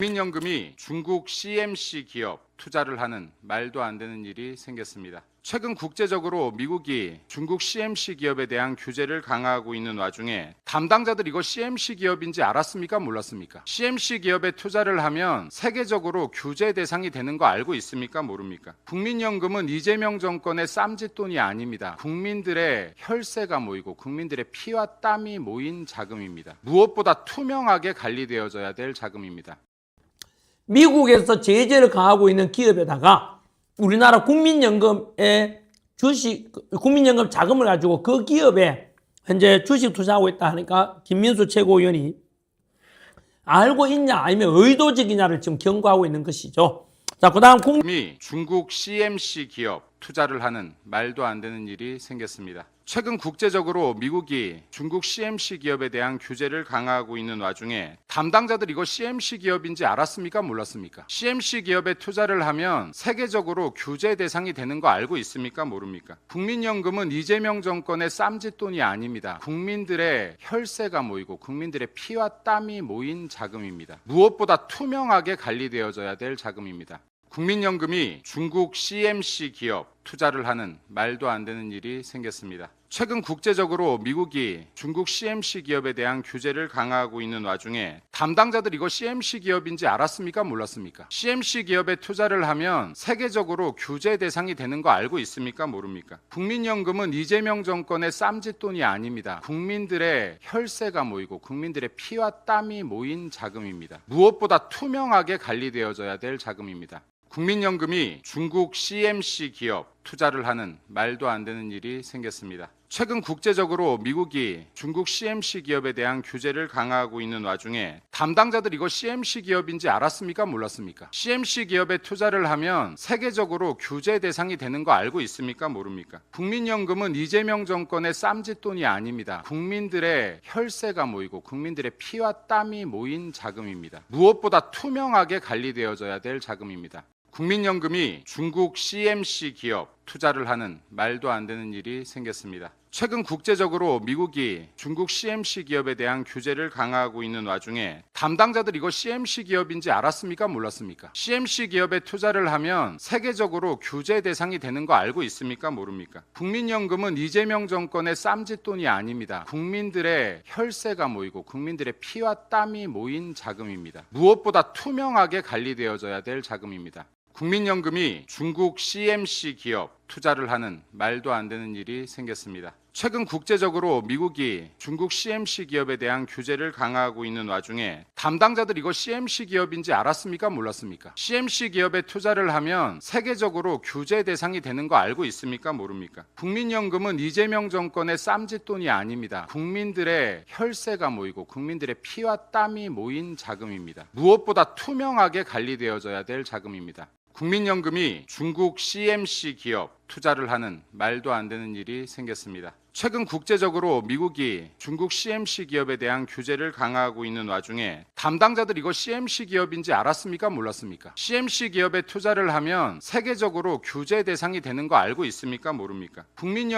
국민연금이 중국 CMC 기업 투자를 하는 말도 안 되는 일이 생겼습니다. 최근 국제적으로 미국이 중국 CMC 기업에 대한 규제를 강화하고 있는 와중에 담당자들 이거 CMC 기업인지 알았습니까? 몰랐습니까? CMC 기업에 투자를 하면 세계적으로 규제 대상이 되는 거 알고 있습니까? 모릅니까? 국민연금은 이재명 정권의 쌈짓돈이 아닙니다. 국민들의 혈세가 모이고 국민들의 피와 땀이 모인 자금입니다. 무엇보다 투명하게 관리되어져야 될 자금입니다. 미국에서 제재를 가하고 있는 기업에다가 우리나라 국민연금의 국민연금 자금을 가지고 그 기업에 현재 주식 투자하고 있다 하니까 김민수 최고위원이 알고 있냐 아니면 의도적이냐를 지금 경고하고 있는 것이죠. 자, 그 다음 중국 CMC 기업 투자를 하는 말도 안 되는 일이 생겼습니다. 최근 국제적으로 미국이 중국 CMC 기업에 대한 규제를 강화하고 있는 와중에 담당자들 이거 CMC 기업인지 알았습니까? 몰랐습니까? CMC 기업에 투자를 하면 세계적으로 규제 대상이 되는 거 알고 있습니까? 모릅니까? 국민연금은 이재명 정권의 쌈짓돈이 아닙니다. 국민들의 혈세가 모이고 국민들의 피와 땀이 모인 자금입니다. 무엇보다 투명하게 관리되어져야 될 자금입니다. 국민연금이 중국 CMC 기업 투자를 하는 말도 안 되는 일이 생겼습니다. 최근 국제적으로 미국이 중국 CMC 기업에 대한 규제를 강화하고 있는 와중에 담당자들 이거 CMC 기업인지 알았습니까? 몰랐습니까? CMC 기업에 투자를 하면 세계적으로 규제 대상이 되는 거 알고 있습니까? 모릅니까? 국민연금은 이재명 정권의 쌈짓돈이 아닙니다. 국민들의 혈세가 모이고 국민들의 피와 땀이 모인 자금입니다. 무엇보다 투명하게 관리되어져야 될 자금입니다. 국민연금이 중국 CMC 기업 투자를 하는 말도 안 되는 일이 생겼습니다. 최근 국제적으로 미국이 중국 CMC 기업에 대한 규제를 강화하고 있는 와중에 담당자들 이거 CMC 기업인지 알았습니까? 몰랐습니까? CMC 기업에 투자를 하면 세계적으로 규제 대상이 되는 거 알고 있습니까? 모릅니까? 국민연금은 이재명 정권의 쌈짓돈이 아닙니다. 국민들의 혈세가 모이고 국민들의 피와 땀이 모인 자금입니다. 무엇보다 투명하게 관리되어져야 될 자금입니다. 국민연금이 중국 CMC 기업 투자를 하는 말도 안 되는 일이 생겼습니다. 최근 국제적으로 미국이 중국 CMC 기업에 대한 규제를 강화하고 있는 와중에 담당자들 이거 CMC 기업인지 알았습니까? 몰랐습니까? CMC 기업에 투자를 하면 세계적으로 규제 대상이 되는 거 알고 있습니까? 모릅니까? 국민연금은 이재명 정권의 쌈짓돈이 아닙니다. 국민들의 혈세가 모이고 국민들의 피와 땀이 모인 자금입니다. 무엇보다 투명하게 관리되어져야 될 자금입니다. 국민연금이 중국 CMC 기업 투자를 하는 말도 안 되는 일이 생겼습니다. 최근 국제적으로 미국이 중국 CMC 기업에 대한 규제를 강화하고 있는 와중에 담당자들 이거 CMC 기업인지 알았습니까? 몰랐습니까? CMC 기업에 투자를 하면 세계적으로 규제 대상이 되는 거 알고 있습니까? 모릅니까? 국민연금은 이재명 정권의 쌈짓돈이 아닙니다. 국민들의 혈세가 모이고 국민들의 피와 땀이 모인 자금입니다. 무엇보다 투명하게 관리되어져야 될 자금입니다. 국민연금이 중국 CMC 기업 투자를 하는 말도 안 되는 일이 생겼습니다. 최근 국제적으로 미국이 중국 CMC 기업에 대한 규제를 강화하고 있는 와중에 담당자들 이거 CMC 기업인지 알았습니까? 몰랐습니까? CMC 기업에 투자를 하면 세계적으로 규제 대상이 되는 거 알고 있습니까? 모릅니까? 국민연금